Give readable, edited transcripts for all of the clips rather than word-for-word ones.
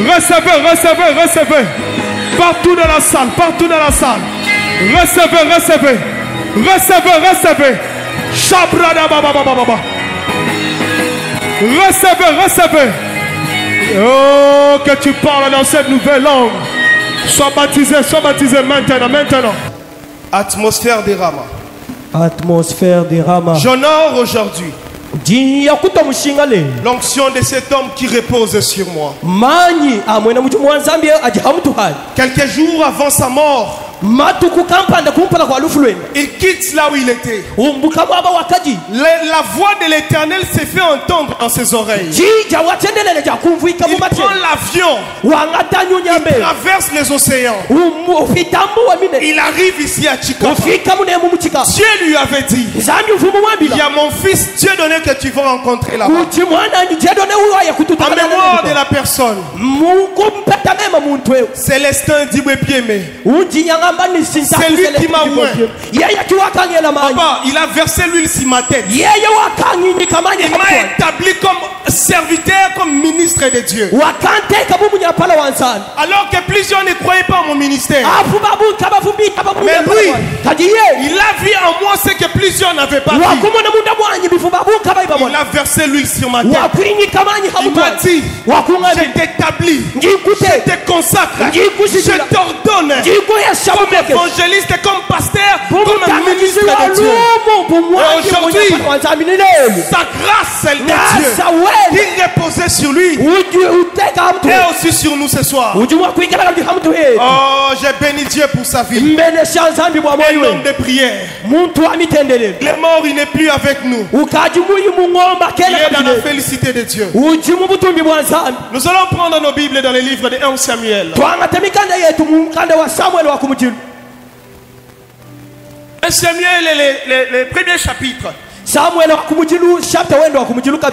Recevez, recevez, recevez. Partout dans la salle, partout dans la salle. Recevez, recevez. Recevez, recevez. Chabrada baba baba baba. Recevez, recevez. Oh, que tu parles dans cette nouvelle langue. Sois baptisé maintenant, maintenant. Atmosphère des Rama. Atmosphère des Rama. J'honore aujourd'hui l'onction de cet homme qui repose sur moi. Quelques jours avant sa mort, il quitte là où il était. La voix de l'Éternel s'est fait entendre dans ses oreilles. Il prend l'avion. Il traverse les océans. Il arrive ici à Chicago. Dieu lui avait dit, il y a mon fils Dieu donné que tu vas rencontrer là-bas. En mémoire de la personne Célestin Diboué-Piémé. C'est lui qui m'a oint. Papa, il a versé l'huile sur ma tête. Il m'a établi comme serviteur, comme ministre de Dieu. Alors que plusieurs ne croyaient pas à mon ministère. Mais lui, il a vu en moi ce que plusieurs n'avaient pas vu. Il a versé l'huile sur ma tête. Il m'a dit, je t'établis, je te consacre, je t'ordonne comme évangéliste, comme pasteur, comme ministre de Dieu. Et aujourd'hui, sa grâce, celle de Dieu, qui reposait sur lui, et aussi sur nous ce soir. Oh, j'ai béni Dieu pour sa vie. Un homme de prière. Il est mort, il n'est plus avec nous. Il est dans la félicité de Dieu. Nous allons prendre nos Bibles dans les livres de 1 Samuel. 1 Samuel est le premier chapitre. Et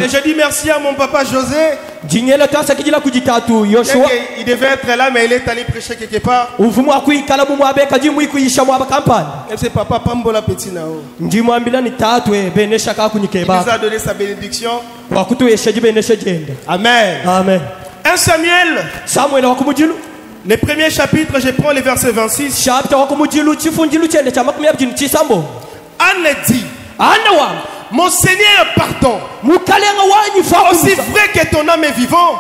je dis merci à mon papa José. Il devait être là, mais il est allé prêcher quelque part. Et c'est papa Pambola Petit Nao. Il nous a donné sa bénédiction. Amen. Amen. 1 Samuel. Le premier chapitre, je prends le verset 26. Anne dit, mon Seigneur, pardon. Aussi vrai que ton âme est vivant.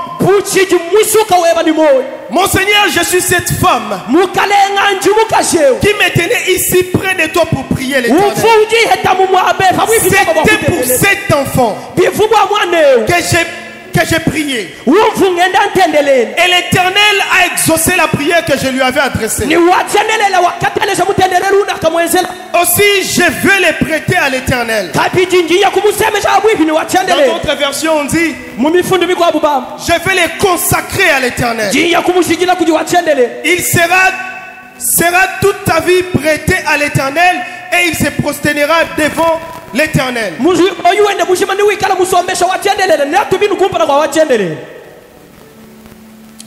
Mon Seigneur, je suis cette femme qui me tenait ici près de toi pour prier l'Éternel. C'était pour cet enfant que j'ai prié. Et l'Éternel a exaucé la prière que je lui avais adressée. Aussi, je veux les prêter à l'Éternel. Dans d'autres versions, on dit, je vais les consacrer à l'Éternel. Il sera toute ta vie prêté à l'Éternel et il se prosternera devant l'Éternel.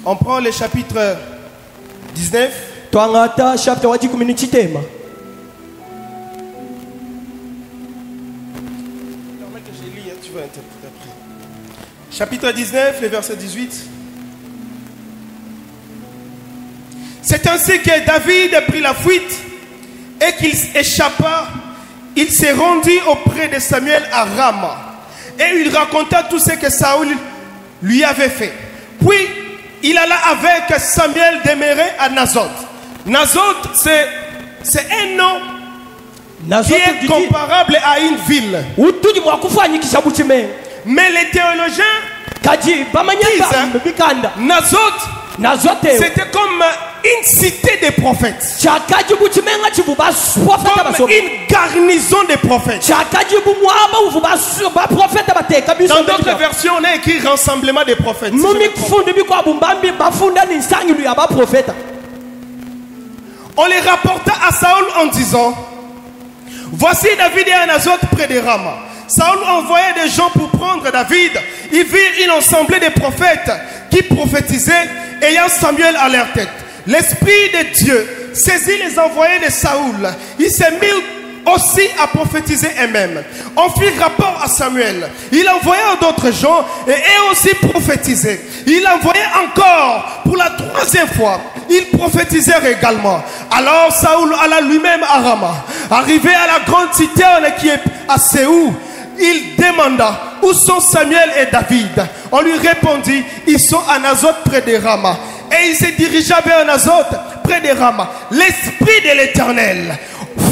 On prend le chapitre 19. Chapitre 19, le verset 18. C'est ainsi que David prit la fuite et qu'il échappa. Il s'est rendu auprès de Samuel à Rama et il raconta tout ce que Saoul lui avait fait. Puis il alla avec Samuel demeurer à Nazoth. Nazoth, c'est un nom qui est comparable à une ville. Mais les théologiens disent Nazoth, c'était comme une cité des prophètes, comme une garnison des prophètes. Dans d'autres versions, on a écrit rassemblement des prophètes. On les rapporta à Saoul en disant, voici David et Nazoth près de Rama. Saoul envoyait des gens pour prendre David. Ils virent une assemblée de prophètes qui prophétisaient, ayant Samuel à leur tête. L'Esprit de Dieu saisit les envoyés de Saoul. Ils se mirent aussi à prophétiser eux-mêmes. On fit rapport à Samuel. Il envoya d'autres gens et eux aussi prophétisaient. Il envoyait encore troisième fois, ils prophétisèrent également. Alors Saoul alla lui-même à Rama. Arrivé à la grande citerne qui est à Séou, il demanda où sont Samuel et David. On lui répondit, ils sont à Nazoth près de Rama. Et il se dirigea vers Nazoth près de Rama. L'esprit de l'Éternel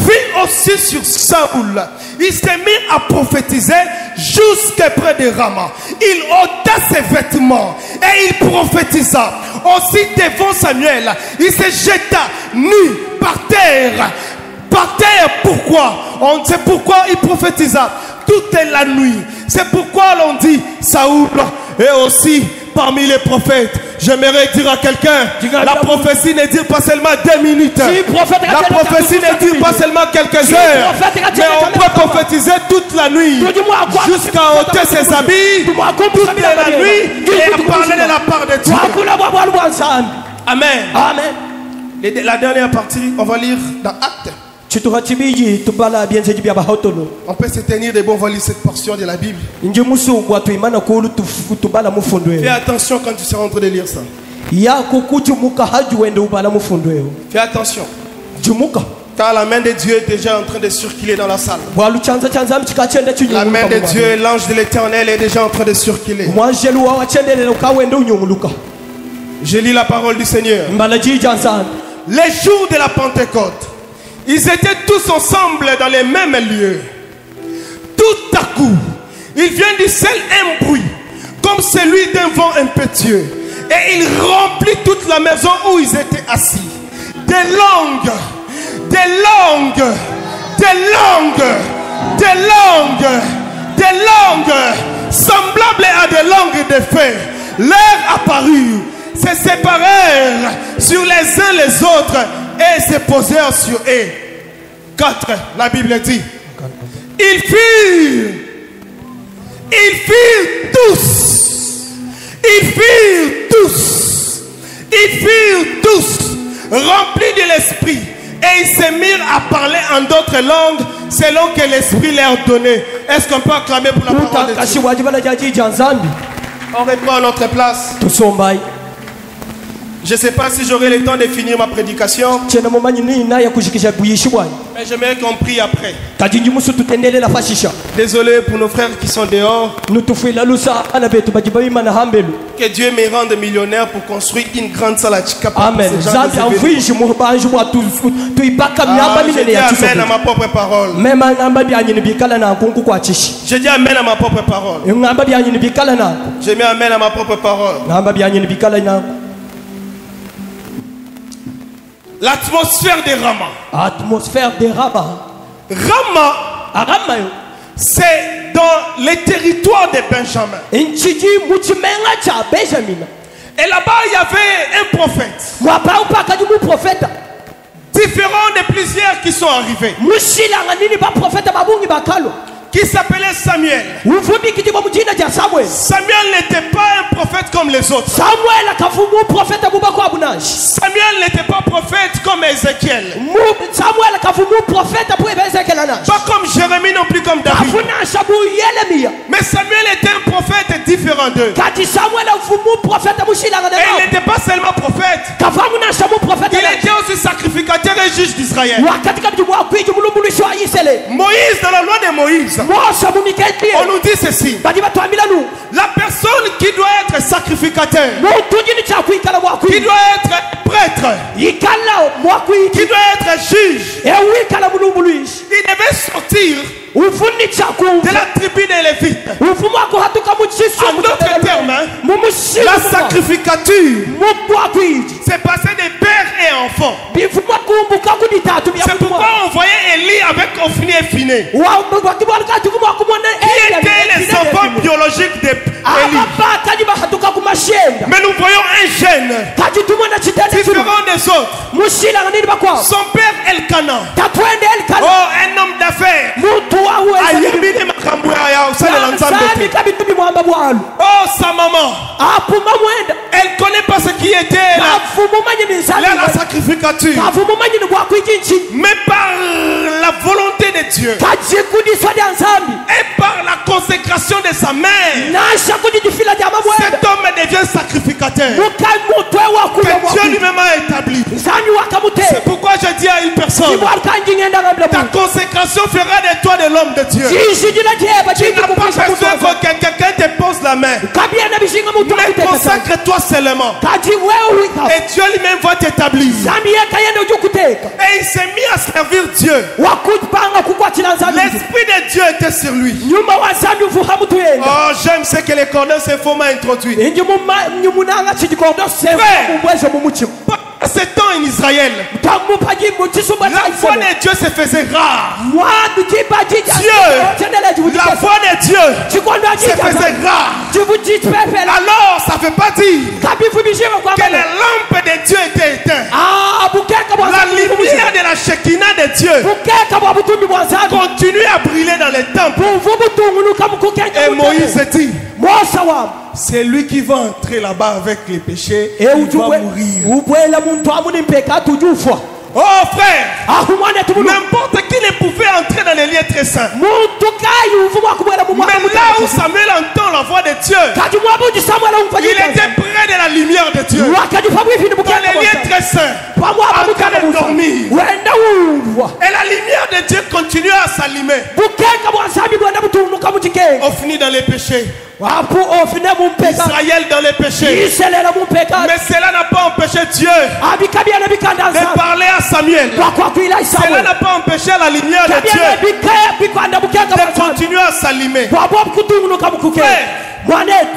fut aussi sur Saoul. Il s'est mis à prophétiser jusqu'à près de Rama. Il ôta ses vêtements et il prophétisa. Aussi devant Samuel, il se jeta nu par terre. Par terre, pourquoi? On sait pourquoi il prophétisa toute la nuit. C'est pourquoi l'on dit Saoul est aussi parmi les prophètes. J'aimerais dire à quelqu'un, la prophétie ne dure pas seulement 2 minutes. La prophétie ne dure pas seulement quelques heures. Mais on peut prophétiser toute la nuit jusqu'à ôter ses habits toute la nuit et à parler de la part de Dieu. Amen. Amen. La dernière partie, on va lire dans Actes. On peut se tenir debout, on va lire cette portion de la Bible. Fais attention quand tu seras en train de lire ça. Fais attention. Car la main de Dieu est déjà en train de circuler dans la salle. La main de Dieu et l'ange de l'Éternel est déjà en train de circuler. Je lis la parole du Seigneur. Les jours de la Pentecôte, ils étaient tous ensemble dans les mêmes lieux. Tout à coup, il vient du ciel un bruit, comme celui d'un vent impétueux. Et il remplit toute la maison où ils étaient assis. Des langues, semblables à des langues de feu, leur apparurent, se séparèrent sur les uns les autres et se posèrent sur eux. 4. La Bible dit, ils firent tous remplis de l'esprit et ils se mirent à parler en d'autres langues selon que l'esprit leur donnait. Est-ce qu'on peut acclamer pour la parole de Dieu? On reprend à notre place. Je ne sais pas si j'aurai le temps de finir ma prédication, mais j'aimerais qu'on prie après. Désolé pour nos frères qui sont dehors. Que Dieu me rende millionnaire pour construire une grande salle à Chikapa. Amen. Je dis amen à ma propre parole. Je dis amen à ma propre parole. Je mets amen à ma propre parole. L'atmosphère de Rama. Rama, c'est dans les territoires de Benjamin. Et là-bas, il y avait un prophète. Différent de plusieurs qui sont arrivés. Qui s'appelait Samuel. Samuel n'était pas un prophète comme les autres. Samuel n'était pas prophète comme Ézéchiel. Pas comme Jérémie non plus comme David. Mais Samuel était un prophète différent d'eux. Et il n'était pas seulement prophète. Il était aussi sacrificateur et juge d'Israël. Moïse, dans la loi de Moïse, on nous dit ceci: la personne qui doit être sacrificateur, qui doit être prêtre, qui doit être juge, il devait sortir de la tribu des Lévites. En d'autres termes, la sacrificature c'est passé de père et enfant. C'est pourquoi on voyait Élie avec Ophni et Phiné, qui étaient les enfants biologiques d'Élie. Mais nous voyons un gène différent des autres. Son père Elkana, un homme d'affaires. Oh, sa maman, elle connaît pas ce qui était la sacrificature, mais par la volonté de Dieu et par la conséquence consécration de sa mère, cet homme devient sacrificateur que Dieu lui-même a établi. C'est pourquoi je dis à une personne, ta consécration fera de toi de l'homme de Dieu. Tu n'as pas besoin que quelqu'un te pose la main, mais consacre-toi seulement et Dieu lui-même va t'établir. Et il s'est mis à servir Dieu. L'esprit de Dieu était sur lui. Oh, j'aime ce que les cordons se font introduire. À ce temps en Israël, la foi de Dieu se faisait rare. La foi de Dieu se faisait rare. Alors, ça ne veut pas dire que la lampe de Dieu était éteinte. La lumière de la Shekinah de Dieu continue à brûler dans les temples. Et Moïse dit, c'est lui qui va entrer là-bas avec les péchés. Et il va mourir. Oh frère, n'importe qui ne pouvait entrer dans les lieux très saints. Mais là où Samuel entend la voix de Dieu, il était près de la lumière de Dieu. Dans les lieux très saints, en train de dormir. Et la lumière de Dieu continue à s'allumer. On finit dans les péchés. Israël dans les péchés. Mais cela n'a pas empêché Dieu de parler à Samuel. Cela n'a pas empêché la lumière de Dieu de continuer à s'allumer.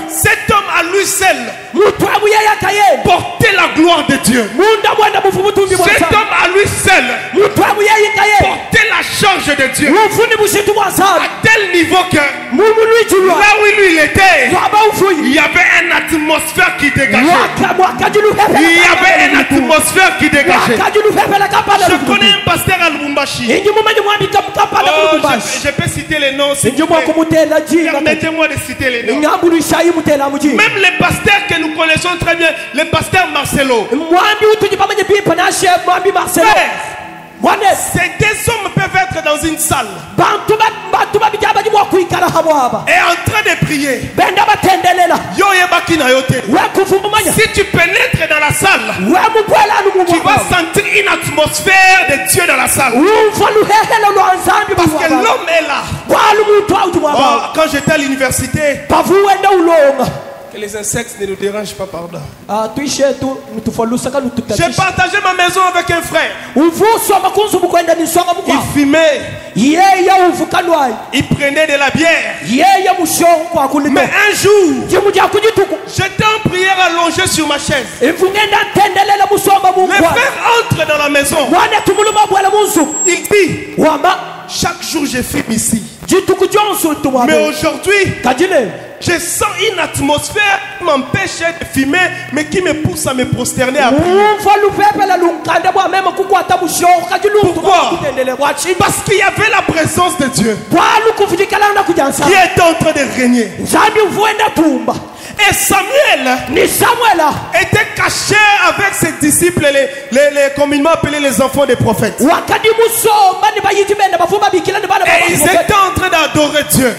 Cet homme à lui seul portait la gloire de Dieu. Cet homme à lui seul portait la charge de Dieu. À tel niveau que là où lui il était, il y avait une atmosphère qui dégageait. Il y avait une atmosphère qui dégageait. Je connais un pasteur à Lubumbashi. Je peux citer les noms. Permettez-moi de citer les noms. Même les pasteurs que nous connaissons très bien, le pasteur Marcelo. Ces deux hommes peuvent être dans une salle et en train de prier. Si tu pénètres dans la salle, tu vas sentir une atmosphère de Dieu dans la salle. Parce que l'homme est là. Oh, quand j'étais à l'université, que les insectes ne nous dérangent pas, pardon. J'ai partagé ma maison avec un frère. Il fumait. Il prenait de la bière. Mais un jour, j'étais en prière allongé sur ma chaise. Le frère entre dans la maison. Il dit, chaque jour je fume ici. Mais aujourd'hui, je sens une atmosphère qui m'empêche de fumer, mais qui me pousse à me prosterner à prier. Pourquoi? Parce qu'il y avait la présence de Dieu qui était en train de régner. Et Samuel était caché avec ses disciples, les communément appelés les enfants des prophètes. Et ils étaient en train d'adorer Dieu.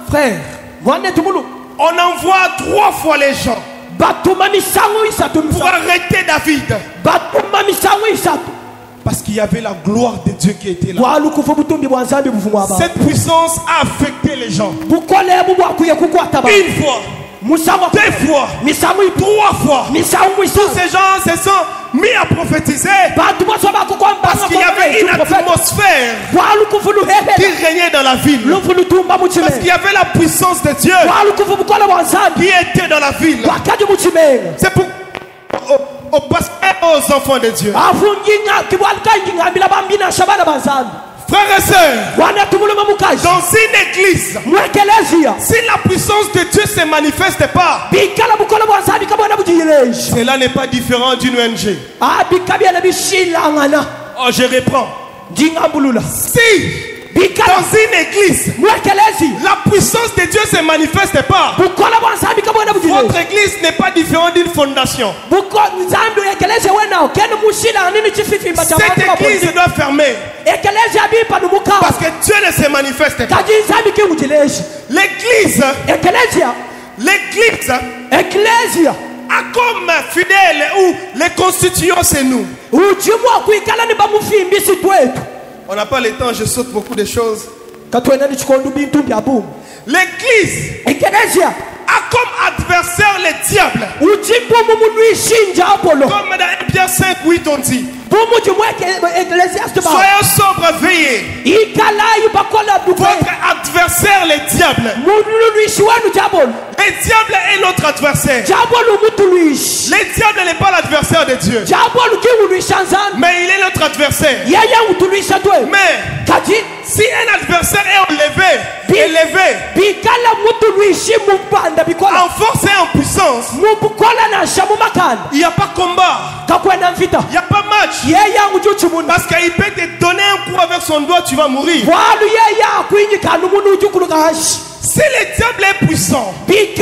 Frère, on envoie 3 fois les gens pour arrêter David. Parce qu'il y avait la gloire de Dieu qui était là. Cette puissance a affecté les gens. Une fois, 2 fois, 3 fois. Tous ces gens se sont mis à prophétiser parce qu'il y avait une atmosphère qui régnait dans la ville. Parce qu'il y avait la puissance de Dieu qui était dans la ville. C'est pour aux pasteurs, aux enfants de Dieu. Frères et sœurs, dans une église, si la puissance de Dieu ne se manifeste pas, cela n'est pas différent d'une ONG. Oh, je reprends. Si dans une église, la puissance de Dieu ne se manifeste pas. Votre église n'est pas différente d'une fondation. Cette église doit fermer. Parce que Dieu ne se manifeste pas. L'église a comme fidèles ou les constituants, c'est nous. On n'a pas le temps, je saute beaucoup de choses. L'église a comme adversaire le diable. Comme dans 1 Pierre 5, 8 on dit. Soyez sobres, veillez. Votre adversaire, le diable. Le diable est notre adversaire. Le diable n'est pas l'adversaire de Dieu. Mais il est notre adversaire. Mais si un adversaire est élevé, en force et en puissance, il n'y a pas combat, il n'y a pas match. Parce qu'il peut te donner un coup avec son doigt, tu vas mourir. Si le diable est puissant, si le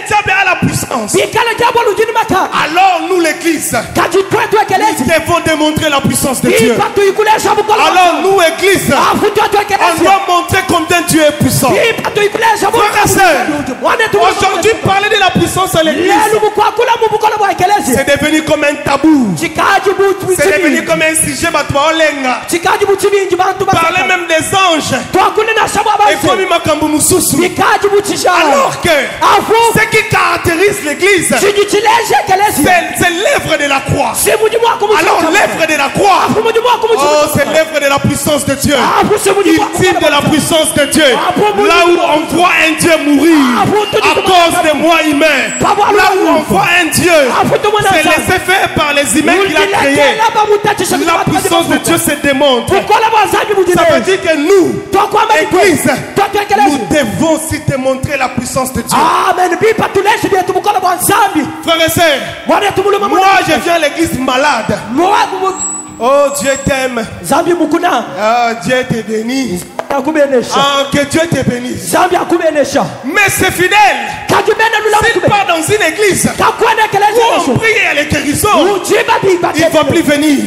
diable a la puissance, alors nous l'église, nous devons démontrer la puissance de Dieu. Alors nous église, on doit montrer combien Dieu est puissant. Frères et sœurs, aujourd'hui parler de la puissance à l'église, c'est devenu comme un tabou. C'est devenu comme un sujet. Parler même des anges. Et comme il m'a alors que ce qui caractérise l'église, c'est l'œuvre de la croix. Alors l'œuvre de la croix, oh, c'est l'œuvre de la puissance de Dieu. Il tire de la puissance de Dieu. Là où on voit un Dieu mourir à cause des mois humains, là où on voit un Dieu, c'est laissé faire par les humains qu'il a créé. La puissance de Dieu se démontre. Ça veut dire que nous, l'église, nous devons aussi démontrer la puissance de Dieu. Frères et sœurs, moi je viens à l'église malade. Oh, Dieu t'aime. Oh, Dieu te bénit. Ah, que Dieu te bénisse. Mais c'est fidèle. S'il part dans une église où on prie à la guérison, il ne va plus venir.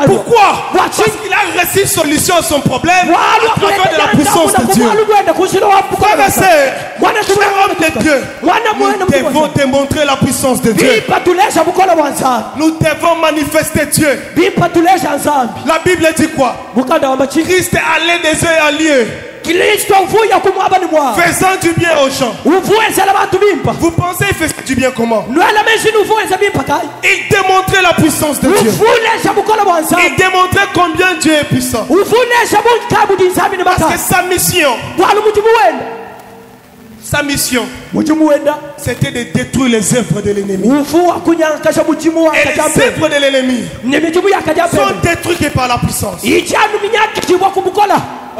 Pourquoi? Parce qu'il a reçu solution à son problème à travers de la puissance de Dieu. Frères et sœurs, chers hommes de Dieu, nous devons démontrer la puissance de Dieu. Nous devons manifester Dieu. La Bible dit quoi? Christ est allé des yeux à lieu, faisant du bien aux gens. Vous pensez qu'il faisait du bien comment? Il démontrait la puissance de Dieu. Il démontrait combien Dieu est puissant. Parce que sa mission, c'était de détruire les œuvres de l'ennemi. Et les œuvres de l'ennemi sont détruites par la puissance.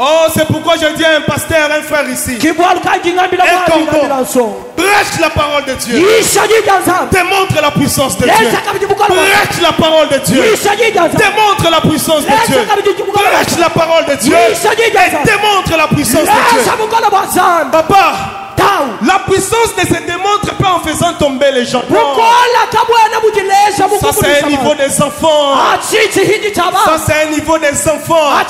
Oh, c'est pourquoi je dis à un pasteur, un frère ici, un tonton, prêche la parole de Dieu. Démontre la puissance de Dieu. Prêche la parole de Dieu. Démontre la puissance de Dieu. Prêche la parole de Dieu. Et démontre la puissance de Dieu. Papa, la puissance ne se démontre pas en faisant tomber les gens. Non. Ça c'est un niveau des enfants. Ça c'est un niveau des enfants. La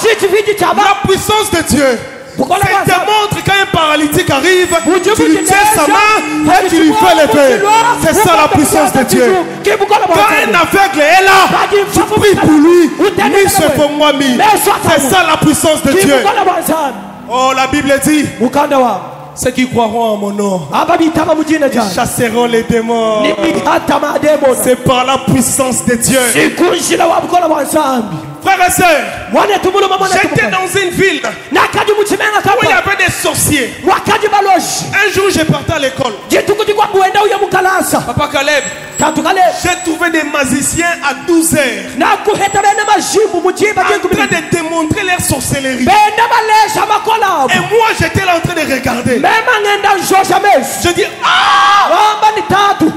puissance de Dieu se démontre quand un paralytique arrive, tu lui tiens sa main et tu lui fais lever. C'est ça la puissance de Dieu. Quand un aveugle est là, tu pries pour lui. Lui c'est pour moi, c'est ça la puissance de Dieu. Oh, la Bible dit, ceux qui croiront en mon nom, ils chasseront les démons. C'est par la puissance de Dieu. Frères et sœurs, j'étais dans une ville où il y avait des sorciers. Un jour, je partais à l'école. Papa Caleb, J'ai trouvé des magiciens à 12 heures en train de démontrer leur sorcellerie. Et moi j'étais là en train de regarder. Je dis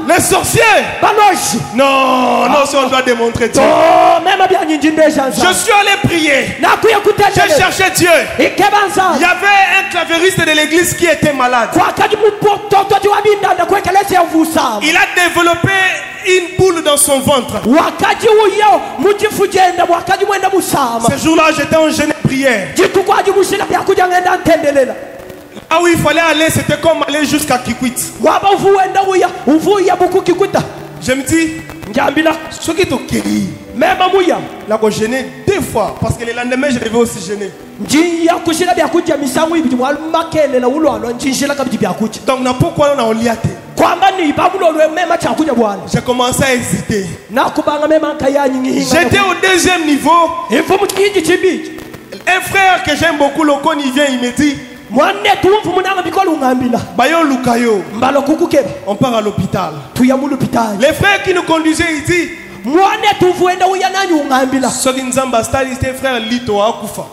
les sorciers. Non, non, si on doit démontrer Dieu. Je suis allé prier. J'ai cherché Dieu. Il y avait un clavériste de l'église qui était malade. Il a développé une boule dans son ventre. Ce jour-là, j'étais en jeûne de prière. Ah oui, il fallait aller, c'était comme aller jusqu'à Kikwit. Je me dis, ce qui est ok. Là, je gêné 2 fois parce que le lendemain, je devais aussi gêner. Donc, pourquoi on a liaté? J'ai commencé à hésiter. J'étais au 2e niveau. Un frère que j'aime beaucoup, Lokon, il vient, il me dit Bayo Lukayo, on part à l'hôpital. Les frères qui nous conduisaient, il dit Soginzamba Stali, c'était frère Lito Akufa.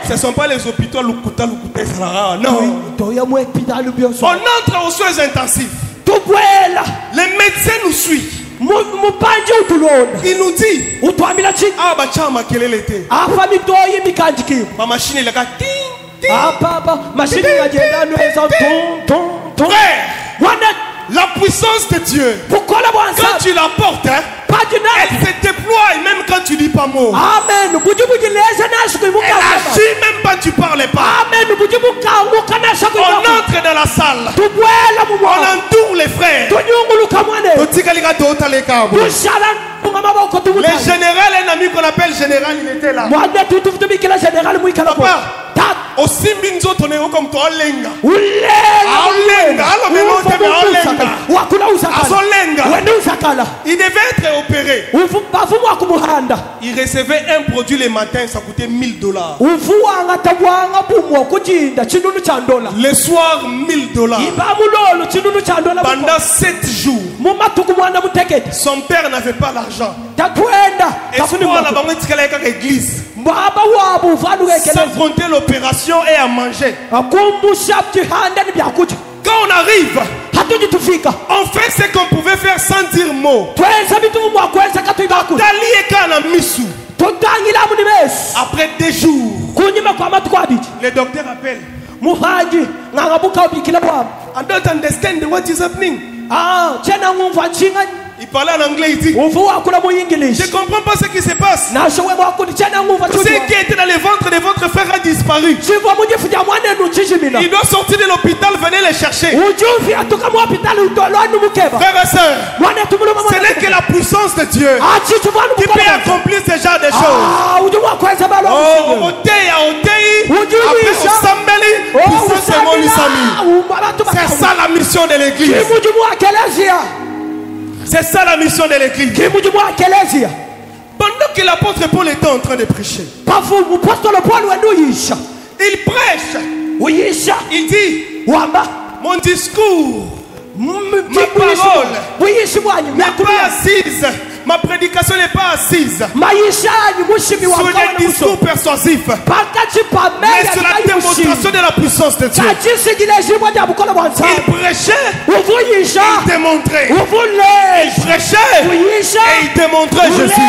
Ce ne sont pas les hôpitaux Lukuta. Non. On entre aux soins intensifs. Les médecins nous suivent. Il nous dit ah bah chama quelle était ma machine elle a la puissance de Dieu quand tu la portes elle se déploie même quand tu dis pas mot. Amen. Elle agit même pas tu parles pas. Amen. On entre dans la salle. On entoure les frères. Le général, un ami qu'on appelle général, il était là. Papa, aussi minzo tonero comme toi, lenga. Il devait être opéré. Il recevait un produit le matin, ça coûtait $1000. Le soir, $1000. Pendant 7 jours. Son père n'avait pas l'argent. Église. Sans compter l'opération et à manger. Quand on arrive, on fait ce qu'on pouvait faire sans dire mot. Après 2 jours, le docteur appelle. I don't understand what is happening. Il parlait en anglais, il dit je ne comprends pas ce qui se passe. Ce qui était dans le ventre de votre frère a disparu. Il doit sortir de l'hôpital, venez le chercher. Frères et sœurs, ce n'est que la puissance de Dieu qui peut accomplir ce genre de choses. C'est ça la mission de l'église. C'est ça la mission de l'église. Pendant que l'apôtre Paul était en train de prêcher, il prêche. Il dit mon discours, ma parole n'est pas assise. Ma prédication n'est pas assise sur des discours persuasifs, mais sur la démonstration de la puissance de Dieu. Il prêchait, il démontrait. Il prêchait et il démontrait Jésus.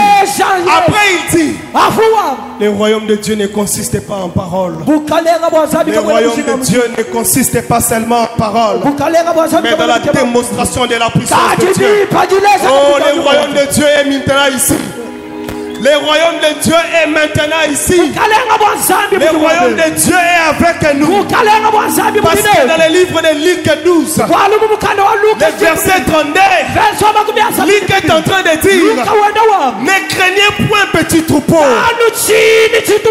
Après il dit le royaume de Dieu ne consiste pas en parole. Le royaume de Dieu ne consiste pas seulement en parole, mais dans la démonstration de la puissance de Dieu. Oh, le royaume de Dieu est maintenant ici. Le royaume de Dieu est maintenant ici. Le royaume de Dieu est avec nous. Parce que dans le livre de Luc 12, le verset 32, Luc est en train de dire ne craignez point petit troupeau,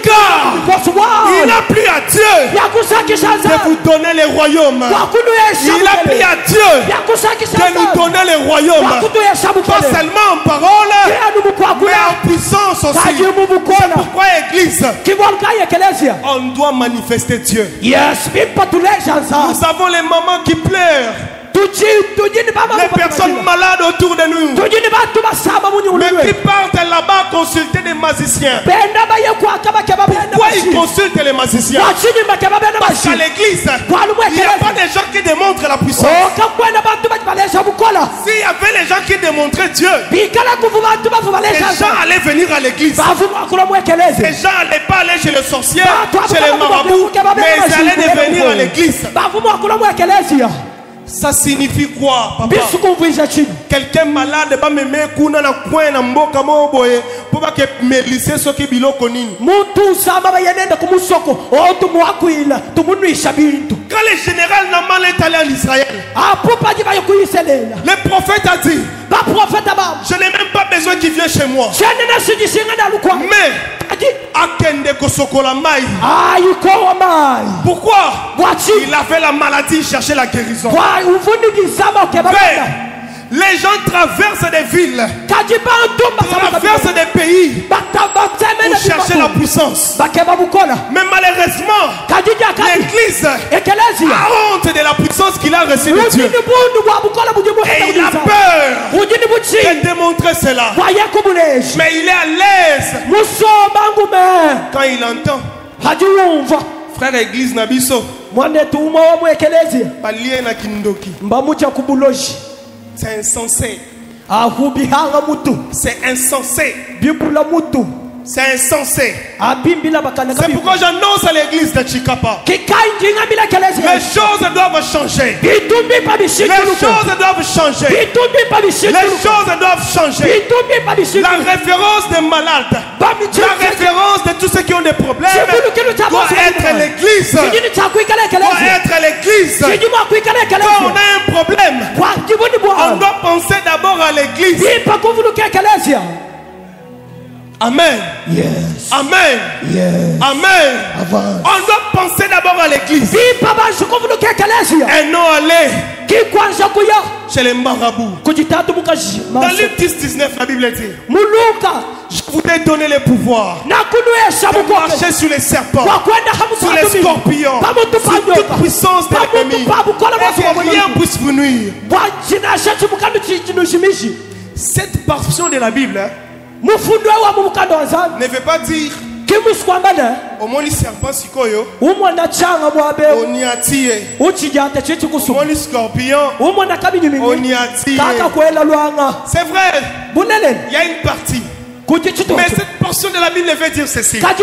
car il a plu à Dieu de vous donner le royaume. Il a plu à Dieu de nous donner le royaume. Pas seulement en parole, mais en puissance puissance aussi. C'est pourquoi Église, on doit manifester Dieu. Nous avons les mamans qui pleurent, les personnes malades autour de nous, mais qui partent là-bas consulter des magiciens. Pourquoi ils consultent les magiciens? Parce qu'à l'église, il n'y a pas des gens qui démontrent la puissance. S'il y avait les gens qui démontraient Dieu, les gens allaient venir à l'église. Les gens n'allaient pas aller chez le sorcier, chez les marabouts, mais ils allaient venir à l'église. Ça signifie quoi, papa? Quelqu'un malade va me mettre dans le coin de mboka moboye pour pas que me lycée soit qui biloko nini. Quand le général Naman est allé en Israël, le prophète a dit, je n'ai même pas besoin qu'il vienne chez moi, mais akende kosokola mai. Pourquoi? Il avait la maladie, il cherchait la guérison. Les gens traversent des villes, traversent des pays pour chercher la puissance. Mais malheureusement, l'Église a honte de la puissance qu'il a reçue de Dieu. Et il a peur de démontrer cela. Mais il est à l'aise quand il entend. Frère Église Nabiso, c'est insensé. C'est insensé. C'est insensé. C'est pourquoi j'annonce à l'église de Chikapa, les choses doivent changer. Les choses doivent changer. Les choses doivent changer. La référence des malades, la référence de tous ceux qui ont des problèmes doit être l'église. Doit être l'église. Quand on a un problème, on doit penser d'abord à l'église. Amen. Yes. Amen. Yes. Amen. Avance. On doit penser d'abord à l'église. Et non aller chez les marabouts. Dans Luc 10-19, la Bible dit, je vous ai donné le pouvoir de marcher sur les serpents, sur les scorpions, sur toute puissance de l'ennemi, et que rien puisse vous nuire. Cette portion de la Bible ne veut pas dire au moins les serpents sikoyo, on y a tiré, au moins les scorpions, on y a tiré. C'est vrai, il y a une partie. Mais cette portion de la Bible veut dire ceci. Parce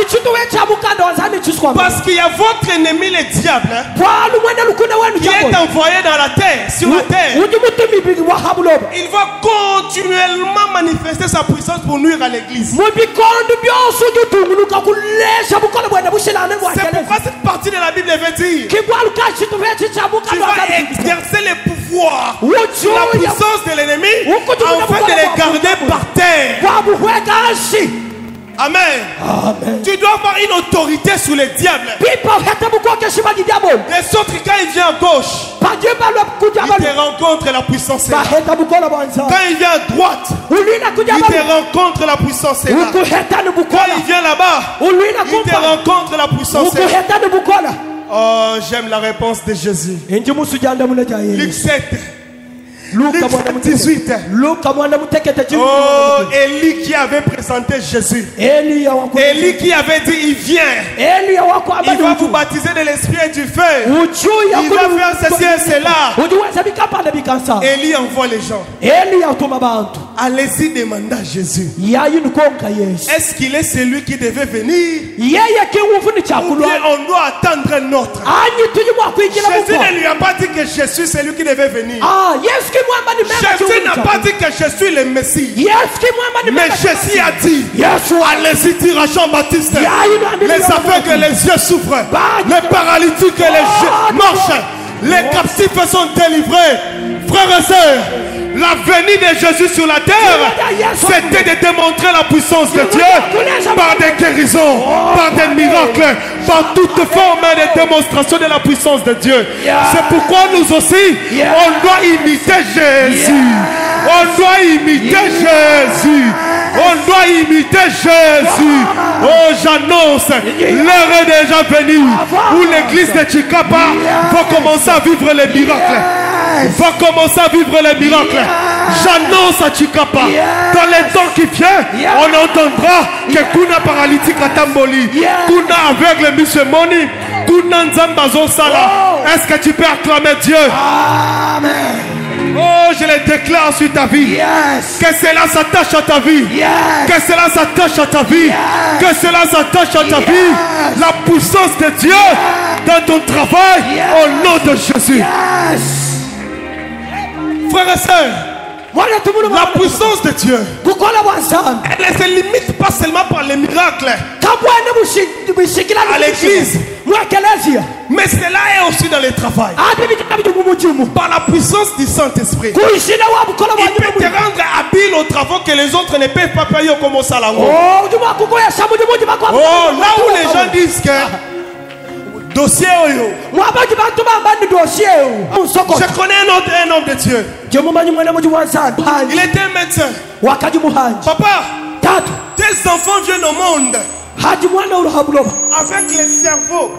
qu'il y a votre ennemi, le diable, qui est envoyé dans la terre, sur la terre. Il va continuellement manifester sa puissance pour nuire à l'église. C'est pourquoi cette partie de la Bible veut dire tu vas exercer les pouvoirs sur la puissance de l'ennemi afin de les garder par terre. Amen. Amen. Tu dois avoir une autorité sur le diable. Les autres, quand il vient à gauche, il te rencontre la puissance est là. Quand il vient à droite, il te rencontre la puissance est là. Quand il vient là-bas, il te rencontre la puissance est là. Oh, j'aime la réponse de Jésus. Luc 7. Luc 18. Oh, Élie qui avait présenté Jésus. Élie qui avait dit il vient. Il va vous baptiser de l'esprit et du feu. Il va faire ceci et cela. Élie envoie les gens. Allez-y demander à Jésus. Est-ce qu'il est celui qui devait venir? Ou bien on doit attendre un autre? Jésus ne lui a pas dit que Jésus c'est lui qui devait venir. Jésus n'a pas dit que je suis le Messie. Mais Jésus a dit, allez-y dire à Jean-Baptiste, les aveugles, les yeux souffrent, les paralytiques et les marchent, les captifs sont délivrés. Frères et sœurs, la venue de Jésus sur la terre, c'était de démontrer la puissance de Dieu par des guérisons, par des miracles, par toute forme de démonstration de la puissance de Dieu. C'est pourquoi nous aussi, on doit imiter Jésus. On doit imiter Jésus. On doit imiter Jésus. Oh, j'annonce, l'heure est déjà venue où l'église de Chikapa va commencer à vivre les miracles. Va commencer à vivre les miracles. J'annonce à Chikapa, dans les temps qui viennent, on entendra que Kuna paralytique à Tamboli, Kuna aveugle Monsieur Moni, Kuna Nzambazo Sala. Est-ce que tu peux acclamer Dieu? Amen. Oh, je le déclare sur ta vie. Que cela s'attache à ta vie. Que cela s'attache à ta vie. Que cela s'attache à ta vie. La puissance de Dieu dans ton travail au nom de Jésus. Frères et sœurs, la puissance de Dieu, elle ne se limite pas seulement par les miracles à l'église, mais cela est aussi dans le travail. Par la puissance du Saint-Esprit, il peut te rendre habile aux travaux que les autres ne peuvent pas payer comme au Salango. Oh, là où les gens disent que dossier oyo. Je connais un homme de Dieu. Il était un médecin. Papa, tes enfants viennent au monde avec les cerveaux.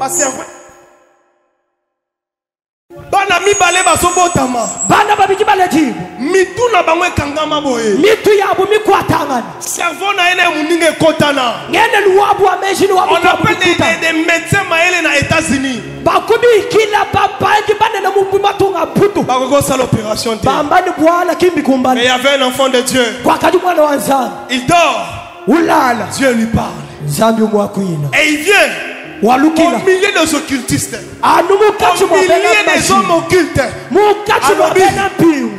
Bana mi bale basobotama. Bana babiki baleji. Mitu na bangwe kangama boye. Mitu ya bu mi kwatangana. Cerveau na ene muninge kotana. Ngene luwabu ameshi luwabu. On appelle des médecins maele na États-Unis. Bakubi kila papa ndi bana na mumbu matunga putu. Bakoko sa l'opération. Bamba ni bwana kimbi kumbana. Mais il y avait un enfant de Dieu. Kwa kadi mwana wa nzambe. Il dort. Ulala. Dieu lui parle. Nzambe mwakuina. Et il vient. Au milieu des occultistes, au milieu des hommes occultes,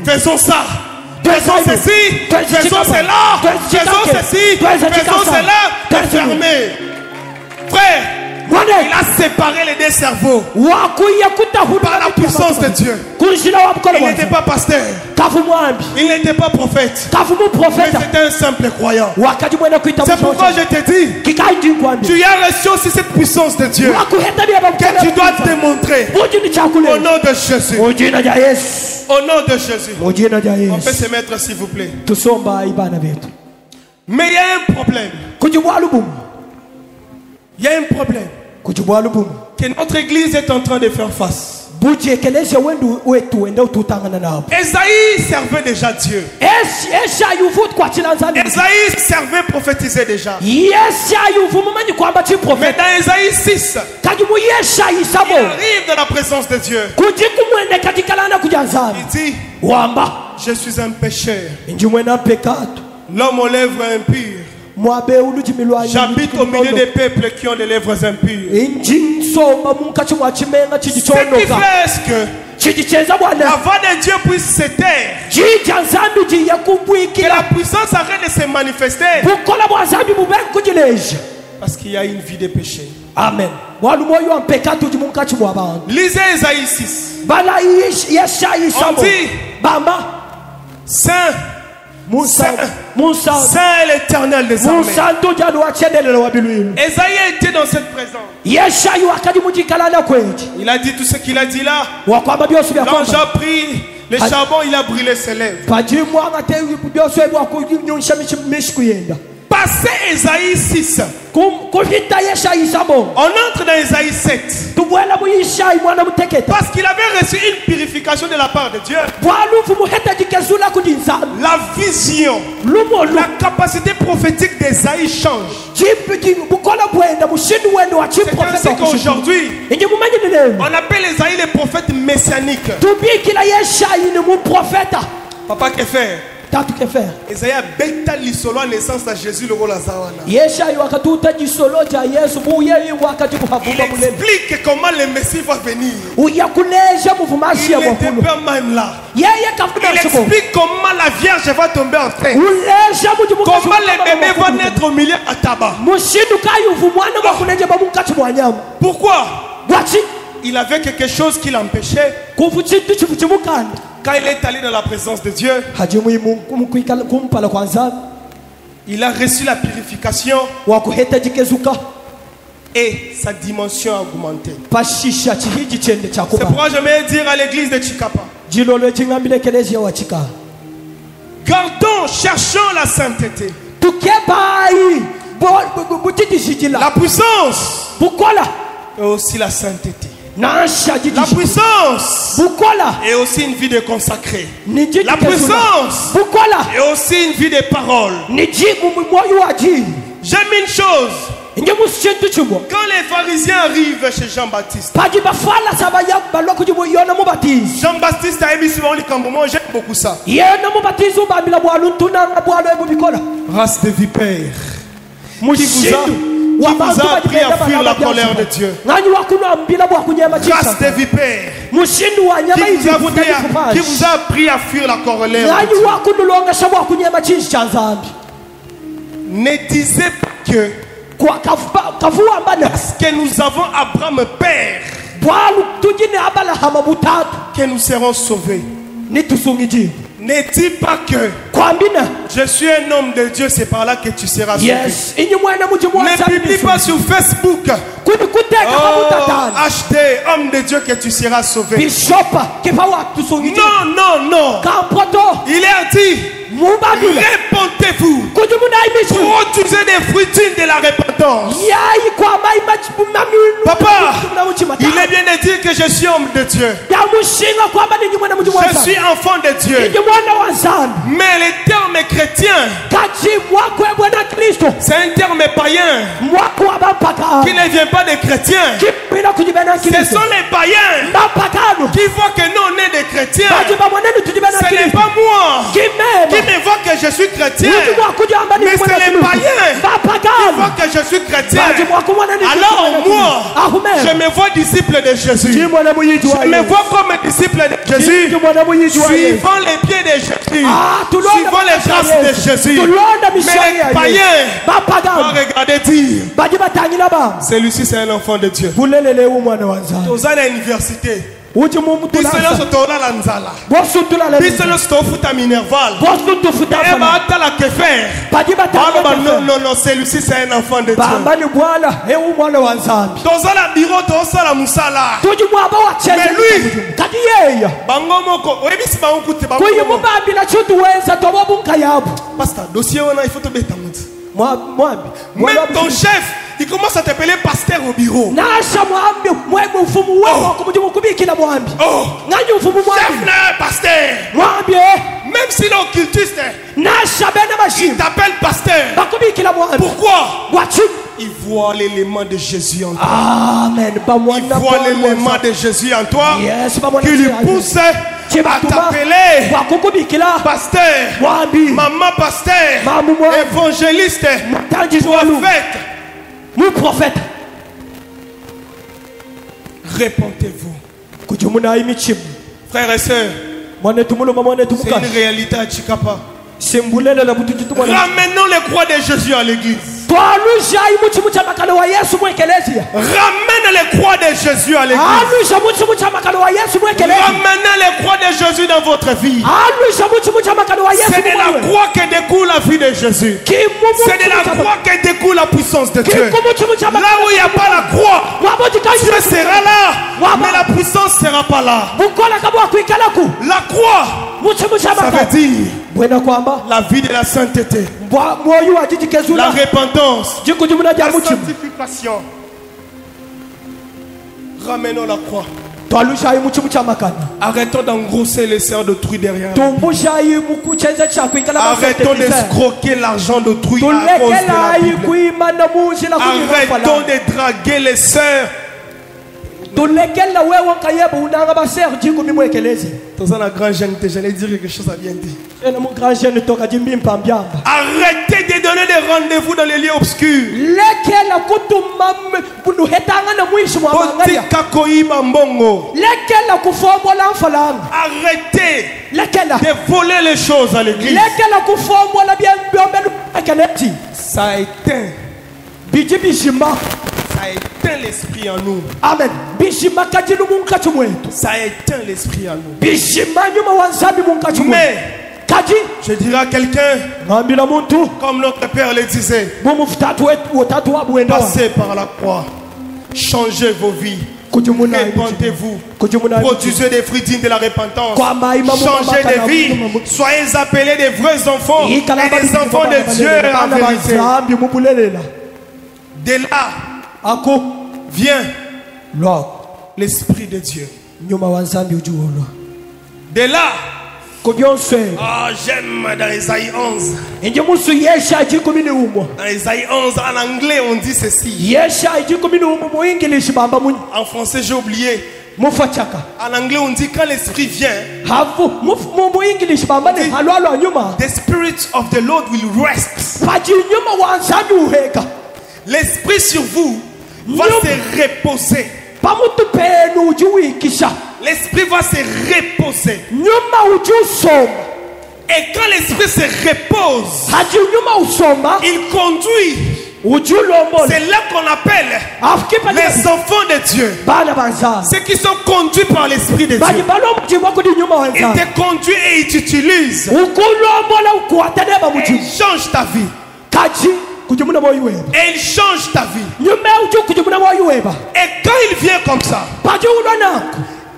faisons ça, faisons ceci, faisons cela, faisons ceci, faisons cela, fermez. Frère, il a séparé les deux cerveaux par la puissance de Dieu. Il n'était pas pasteur, il n'était pas prophète, mais c'était un simple croyant. C'est pourquoi je te dis, tu as reçu aussi cette puissance de Dieu que tu dois démontrer au nom de Jésus. Au nom de Jésus. On peut se mettre s'il vous plaît. Mais il y a un problème. Il y a un problème que notre église est en train de faire face. Esaïe servait déjà Dieu. Esaïe servait, prophétisait déjà. Mais dans Esaïe 6, il arrive dans la présence de Dieu. Il dit, je suis un pécheur, l'homme aux lèvres impures. J'habite au milieu des peuples qui ont des lèvres impures. Ce qui fait que la voix de Dieu puisse se taire, que la puissance arrête de se manifester, parce qu'il y a une vie de péché. Amen. Lisez Esaïe 6. On dit, Saint, Saint est l'Éternel des armées. Esaïe était dans cette présence. Il a dit tout ce qu'il a dit là. L'ange a pris le charbon, il a brûlé ses lèvres. Passez Esaïe 6. On entre dans Esaïe 7. Parce qu'il avait reçu une purification de la part de Dieu. La vision, la capacité prophétique d'Esaïe change. C'est ainsi qu'aujourd'hui, on appelle Esaïe le prophète messianique. Papa, que faire? Esaïe beta lisolo en naissance de Jésus le roi Lazawana. Il explique comment le Messie va venir. Il n'était pas même là. Il explique comment la Vierge va tomber enceinte. Comment les bébés vont naître au milieu à tabac. Pourquoi? Il avait quelque chose qui l'empêchait. Quand il est allé dans la présence de Dieu, il a reçu la purification et sa dimension a augmenté. C'est pourquoi je vais dire à l'église de Chikapa, Gardons, cherchons la sainteté. La puissance. Pourquoi là? Et aussi la sainteté. La puissance. Et aussi une vie de consacré. La puissance. Et aussi une vie de parole. J'aime une chose. Quand les pharisiens arrivent chez Jean-Baptiste, Jean-Baptiste a émis souvent le cambouement. J'aime beaucoup ça. Race de vipères. Qui vous a appris à fuir la colère de Dieu. Race de vipères. Qui vous a appris à fuir la colère de Dieu. Ne disez pas que parce que nous avons Abraham père que nous serons sauvés. Ne dis pas que je suis un homme de Dieu, c'est par là que tu seras sauvé. Ne publie pas sur Facebook HD homme de Dieu que tu seras sauvé. Non. Il est dit répentez-vous. Produisez des fruits dignes de la repentance. Papa, il est bien de dire que je suis homme de Dieu. Je suis enfant de Dieu. Mais le terme chrétien, c'est un terme païen qui ne vient pas des chrétiens. Ce sont les païens qui voient que nous on est des chrétiens. Ce n'est pas moi qui me voit que je suis chrétien, mais c'est les païens qui voient que je suis chrétien. Alors moi, je me vois disciple de Jésus. Je me vois comme disciple de Jésus, suivant les pieds de Jésus, suivant les traces de Jésus. Mais les païens vont regarder dire celui-ci c'est un enfant de Dieu. Tous à l'université. Non, celui-ci c'est un enfant de Dieu. Mais lui, même ton chef, il commence à t'appeler pasteur au bureau. Chef pasteur. Même s'il est occultiste, il t'appelle pasteur. Pourquoi? Il voit l'élément de Jésus en toi. Amen. Il voit l'élément de Jésus en toi qui lui pousse à t'appeler pasteur, maman pasteur, évangéliste, prophète. Répentez-vous. Frères et sœurs, c'est une réalité à Chikapa. Ramenons les croix de Jésus à l'église. Ramenez les croix de Jésus à l'église. Ramenez les croix de Jésus dans votre vie. C'est de la croix que découle la vie de Jésus. C'est de la croix que découle la puissance de Dieu. Là où il n'y a pas la croix, Dieu sera là, mais la puissance ne sera pas là. La croix, ça veut dire la vie de la sainteté, la repentance, la sanctification. Ramenons la croix. Arrêtons d'engrosser les sœurs d'autrui derrière. Arrêtons d'escroquer l'argent d'autrui à cause de la Bible. Arrêtons de draguer les sœurs. Dans un grand jeune, j'allais dire quelque chose à bien dire. Arrêtez de donner des rendez-vous dans les lieux obscurs. Arrêtez de voler les choses à l'église. Ça a éteint. Ça a éteint l'esprit en nous. Amen. Ça a éteint l'esprit en nous. Mais je dirais à quelqu'un, comme notre Père le disait, passez par la croix, changez vos vies. Répentez-vous. Produisez des fruits dignes de la repentance. Changez de vie. Soyez appelés des vrais enfants et des enfants de Dieu en vérité. De là vient l'Esprit de Dieu. De là, j'aime dans Isaïe 11. Dans Isaïe 11, en anglais, on dit ceci. En français, j'ai oublié. En anglais, on dit quand l'Esprit vient, the Spirit of the Lord will rest. L'Esprit sur vous va se reposer. L'Esprit va se reposer. Et quand l'Esprit se repose, il conduit. C'est là qu'on appelle les enfants de Dieu. Ceux qui sont conduits par l'Esprit de Dieu. Il te conduit et il t'utilise. Il change ta vie. Et il change ta vie. Et quand il vient comme ça,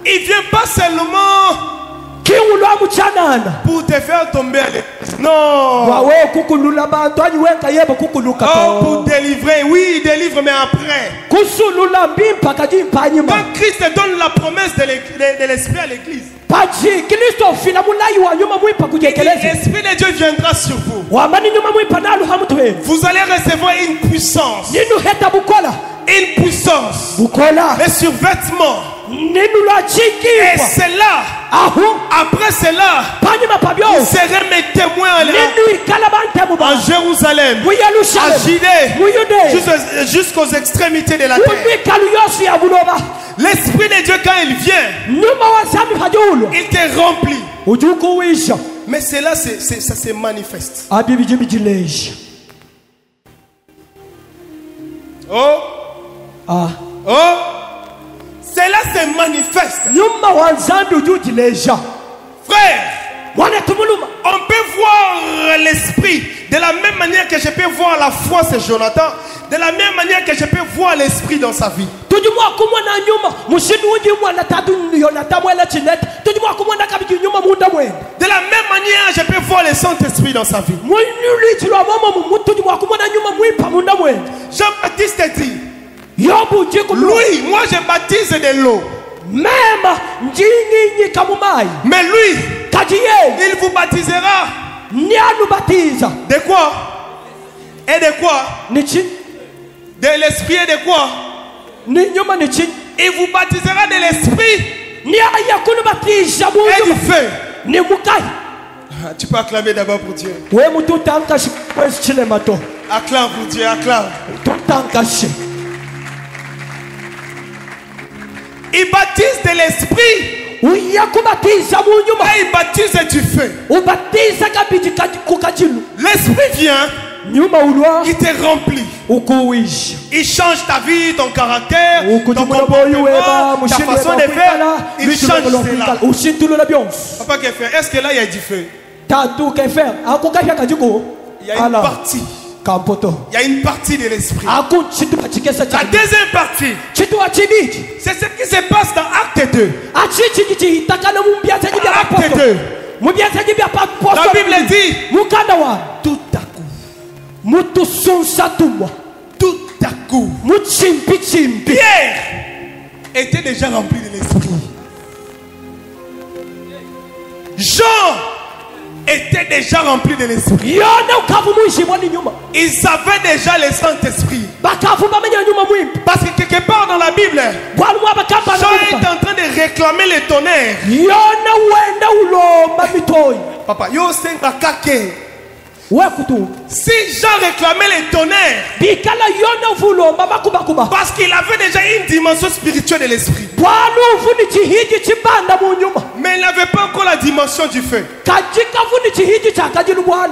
il vient pas seulement pour te faire tomber à l'église. Non. Pour délivrer. Oui, il délivre, mais après. Quand Christ te donne la promesse de l'Esprit à l'église, l'Esprit de Dieu viendra sur vous. Vous allez recevoir une puissance. Une puissance. Les survêtements. Et c'est là. Après cela, vous serez mes témoins en Jérusalem, à Judée, jusqu'aux extrémités de la terre. L'Esprit de Dieu, quand il vient, il te remplit. Mais cela, ça se manifeste. Oh. Cela se manifeste. Frère, on peut voir l'Esprit de la même manière que je peux voir la foi, c'est Jonathan. De la même manière que je peux voir l'Esprit dans sa vie. De la même manière, je peux voir le Saint-Esprit dans sa vie. Jean-Baptiste dit, lui, moi je baptise de l'eau. Mais lui, il vous baptisera. De quoi? Et de quoi? De l'Esprit et de quoi? Il vous baptisera de l'Esprit et du feu. Tu peux acclamer d'abord pour Dieu. Acclame pour Dieu, acclame. Il baptise de l'Esprit. Et il baptise du feu. L'Esprit vient. Il te remplit. Il change ta vie, ton caractère, ton comportement, ta façon de faire. Il change cela. Papa, qu'est-ce qu'il fait? Est-ce que là il y a du feu? Il y a une partie. Il y a une partie de l'Esprit. La deuxième partie, c'est ce qui se passe dans Acte 2. Acte 2. La Bible dit, tout à coup, Pierre était déjà rempli de l'Esprit. Jean était déjà rempli de l'Esprit. Ils avaient déjà le Saint-Esprit. Parce que quelque part dans la Bible, Jean est en train de réclamer le tonnerre. Papa, si Jean réclamait le tonnerre, parce qu'il avait déjà une dimension spirituelle de l'esprit, mais il n'avait pas encore la dimension du feu.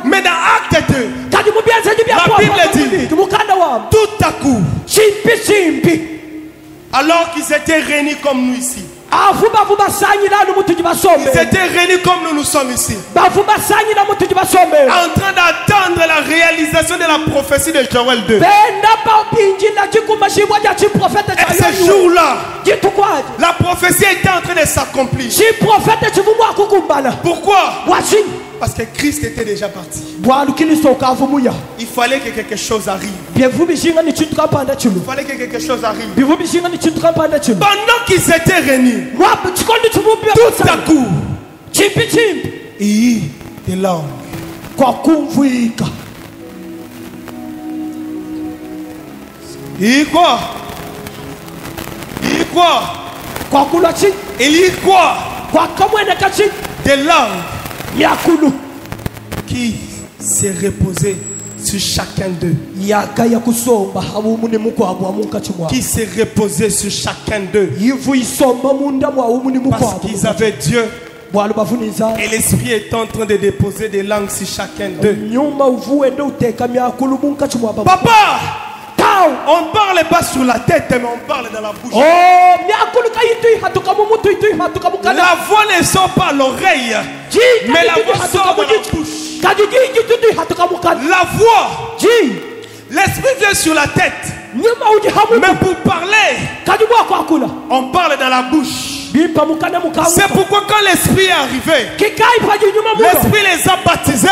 Mais dans Acte 2, la Bible dit, tout à coup, alors qu'ils étaient réunis comme nous ici, Ils étaient réunis comme nous sommes ici, en train d'attendre la réalisation de la prophétie de Joël 2. Et ce jour-là, la prophétie était en train de s'accomplir. Pourquoi? Parce que Christ était déjà parti. Il fallait que quelque chose arrive. Il fallait que quelque chose arrive. Pendant qu'ils étaient réunis, tout à coup, il y a des langues. Il y a quoi? Il y a quoi? Il y a quoi? Des langues qui s'est reposé sur chacun d'eux. Qui s'est reposé sur chacun d'eux. Parce qu'ils avaient Dieu. Et l'Esprit est en train de déposer des langues sur chacun d'eux. Papa! On ne parle pas sur la tête, mais on parle dans la bouche. La voix ne sort pas à l'oreille, mais la voix sort de la bouche. La voix, l'Esprit vient sur la tête, mais pour parler, on parle dans la bouche. C'est pourquoi quand l'Esprit est arrivé, l'Esprit les a baptisés.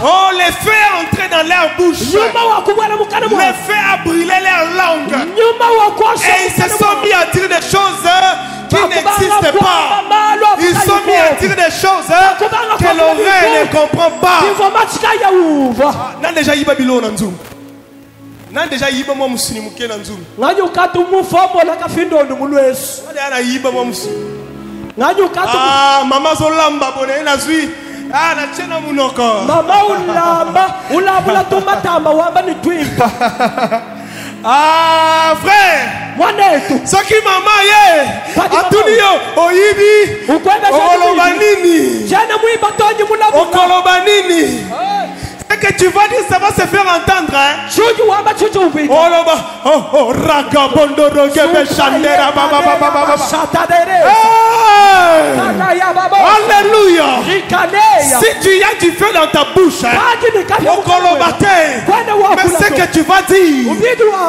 Oh, les feux est entré dans leur bouche. Les feux a brûlé leur langue. Et ils se sont mis à dire des choses qui n'existent pas. Ils sont mis à dire des choses que l'oreille ne comprend pas. N'a déjà eu Babylone en Zoom. N'a déjà eu Babylone en Zoom. Ah, maman Zolamba bonne nazui. Ah, na chena munoko. Mama ulamba tomatamba wamba ni twimpa. Ah, frère. Ce qui maman ye. Atunio oyibi. Okolobanini. Okolobanini. Ce que tu vas dire, ça va se faire entendre, hein? Oh, ragabondo rogebe chandera baba baba. Alléluia. Si tu as du feu dans ta bouche, hein? Mais ce que tu vas dire,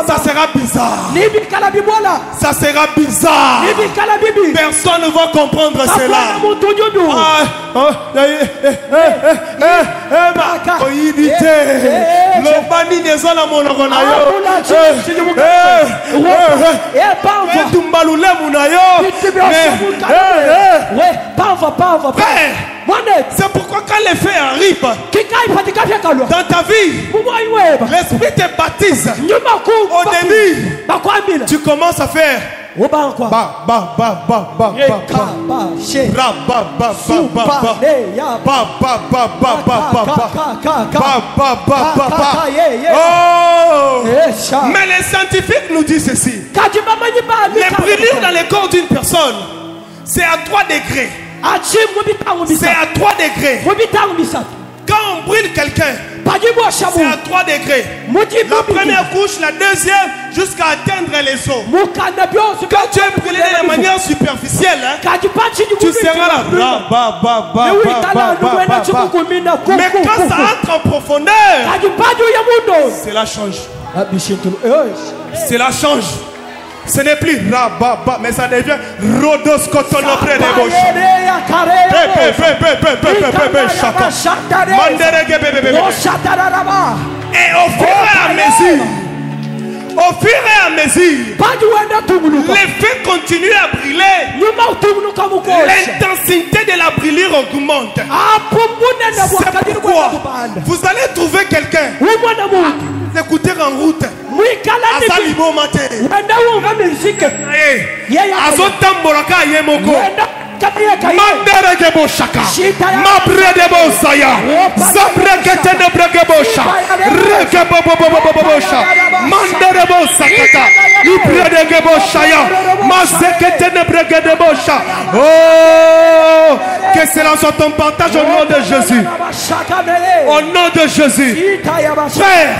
ça sera bizarre. Ça sera bizarre. Personne ne va comprendre cela. Lobani nezala monoko na yo. Tumbalule munayo. C'est pourquoi quand les faits arrivent dans ta vie, l'Esprit te baptise. Au début, tu commences à faire mais les scientifiques nous disent ceci. Les brûlures dans le corps d'une personne, c'est à 3 degrés. C'est à 3 degrés. Quand on brûle quelqu'un, c'est à 3 degrés. La première couche, la deuxième, jusqu'à atteindre les os. Quand tu es brûlé de manière superficielle, hein, tu seras là. Mais quand ça entre en profondeur, cela change. Cela change. Ce n'est plus rababa, mais ça devient rodos cotono près des bouches. Et au fur et à mesure, les feux continuent à brûler. L'intensité de la brûlure augmente. C'est pourquoi vous allez trouver quelqu'un. Écoutez en route. Azalibo mate. Azotambolaka yemoko. Mandere gebo shaka. Mabre debo saya. Zabre ketene bregebo shaka. Regebo bobobobobobocha. Mandere bo sakata. Ibre debo shaya. Mazeketene bregebo shaka. Oh, que cela soit ton partage au nom de Jésus. Au nom de Jésus. Frère,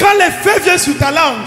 quand les feux viennent sur ta langue,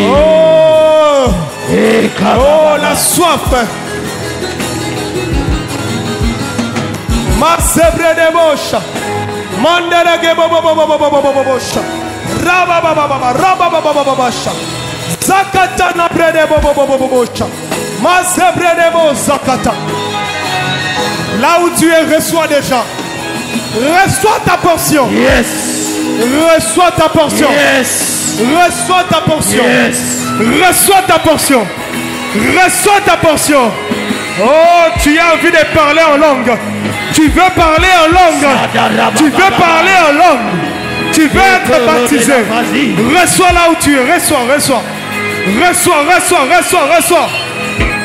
Oh, oh, la soif. Masebre de bosha. Mandere ge bosha. Rababababasha. Zakata na brede bosha. Masebre de zakata. Là où tu es, reçois déjà. Reçois ta portion. Yes. Reçois ta portion. Yes. Reçois ta portion. Yes. Reçois ta portion. Reçois ta portion. Oh, tu as envie de parler en langue. Tu veux parler en langue. Tu veux parler en langue. Tu veux être baptisé. Reçois là où tu es. Reçois, reçois. Reçois, reçois, reçois, reçois.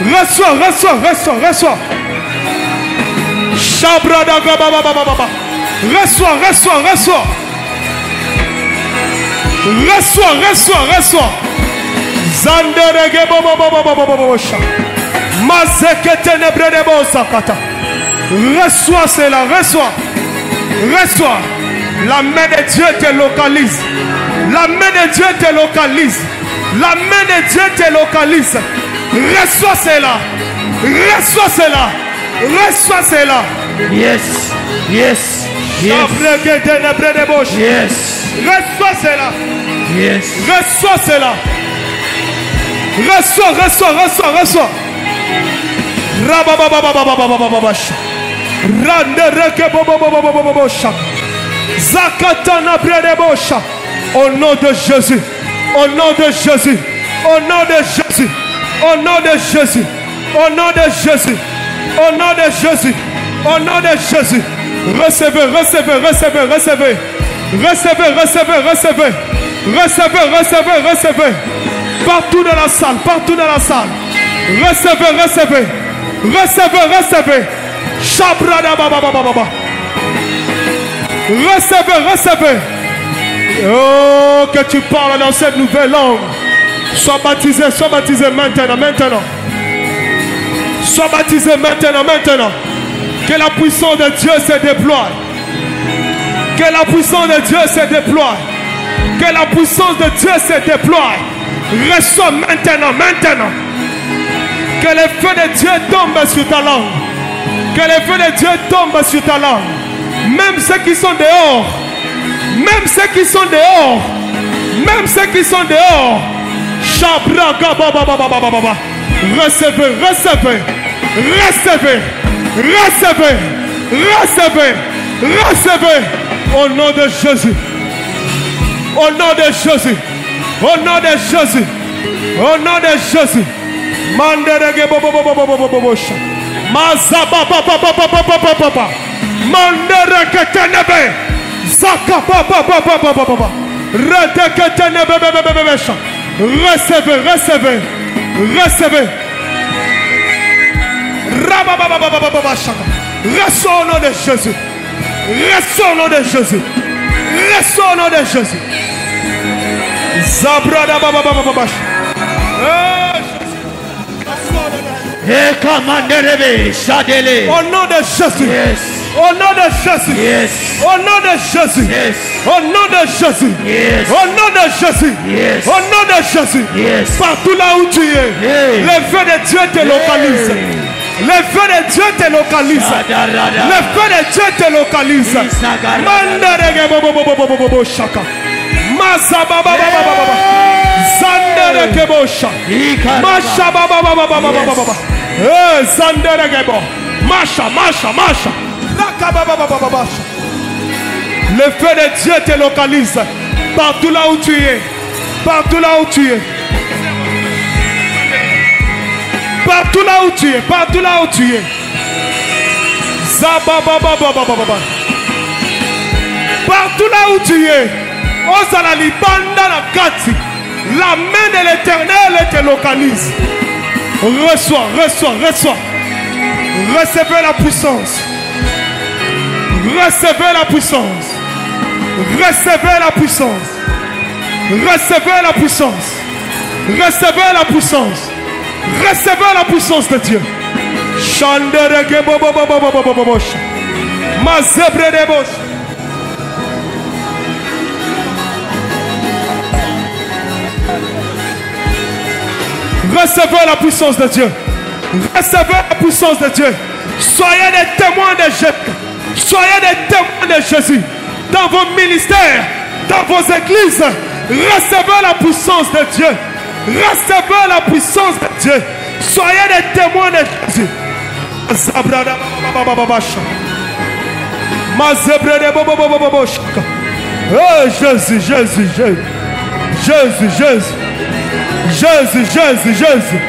Reçois, reçois, reçois, reçois. Reçois, reçois, reçois. Reçois, reçois, reçois. Reçois cela, reçois. Reçois. La main de Dieu te localise. La main de Dieu te localise. La main de Dieu te localise. Reçois cela. Reçois cela. Reçois cela. Yes. Yes. Yes. Yes. Reçois cela. Yes. Reçois cela. Reçois, reçois, reçois, reçois. Au nom de Jésus. Au nom de Jésus. Au nom de Jésus. Au nom de Jésus. Au nom de Jésus. Au nom de Jésus. Au nom de Jésus. Recevez, recevez, recevez, recevez. Recevez, recevez, recevez. Recevez, recevez, recevez. Partout dans la salle, partout dans la salle. Recevez, recevez. Recevez, recevez. Shabrada baba baba baba. Recevez, recevez. Oh, que tu parles dans cette nouvelle langue. Sois baptisé maintenant, maintenant. Sois baptisé maintenant, maintenant. Que la puissance de Dieu se déploie. Que la puissance de Dieu se déploie. Que la puissance de Dieu se déploie. Reçois maintenant, maintenant. Que le feu de Dieu tombe sur ta langue. Que le feu de Dieu tombe sur ta langue. Même ceux qui sont dehors. Même ceux qui sont dehors. Même ceux qui sont dehors. Recevez, recevez. Recevez. Recevez. Recevez. Recevez. Au nom de Jésus. Au nom de Jésus. Au nom de Jésus. Au nom de Jésus. Manderege bobo bobo bobo bobo bosha. Mazaba papa papa papa papa. Manderege tenebe. Zaka papa papa papa papa. Redeke tenebe bebe bebe besha. Recevez, recevez. Recevez. Reçois au nom de Jésus. Reçois au nom de Jésus. Reçois au nom de Jésus. Zabrada baba baba baba. Au nom de Jésus. Yes. Au nom de Jésus. Yes. Au nom de Jésus. Yes. Au nom de Jésus. Yes. Au nom de Jésus. Yes. Au nom de Jésus. Yes. Partout là où tu es, Hey. le feu de Dieu te localise. Le feu de Dieu te localise. Le feu de Dieu te localise. Mandarege bobo bobo bobo bobo shaka. Masa baba baba baba. Zandarege bosha. Masha baba baba baba baba. Zandarege bo. Masha masha masha. Raka baba baba baba. Le feu de Dieu te localise. Partout là où tu es. Partout là où tu es. Partout là où tu es, partout là où tu es. Partout là où tu es. Ozalali banda la kati. La main de l'Éternel te localise. Reçois, reçois, reçois. Recevez la puissance. Recevez la puissance. Recevez la puissance. Recevez la puissance. Recevez la puissance. Recevez la puissance de Dieu. Recevez la puissance de Dieu. Recevez la puissance de Dieu. Soyez des témoins de Jésus. Soyez des témoins de Jésus. Dans vos ministères, dans vos églises. Recevez la puissance de Dieu. Recevez la puissance de Dieu. Soyez des témoins de Jésus. Oh Jésus, Jésus, Jésus. Jésus, Jésus. Jésus, Jésus, Jésus.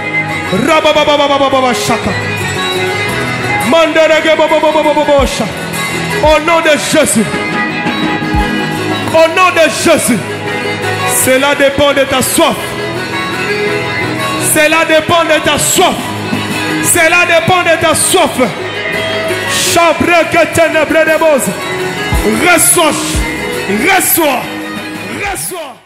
Au nom de Jésus. Au nom de Jésus. Cela dépend de ta soif. Cela dépend de ta soif. Cela dépend de ta soif. Reçois.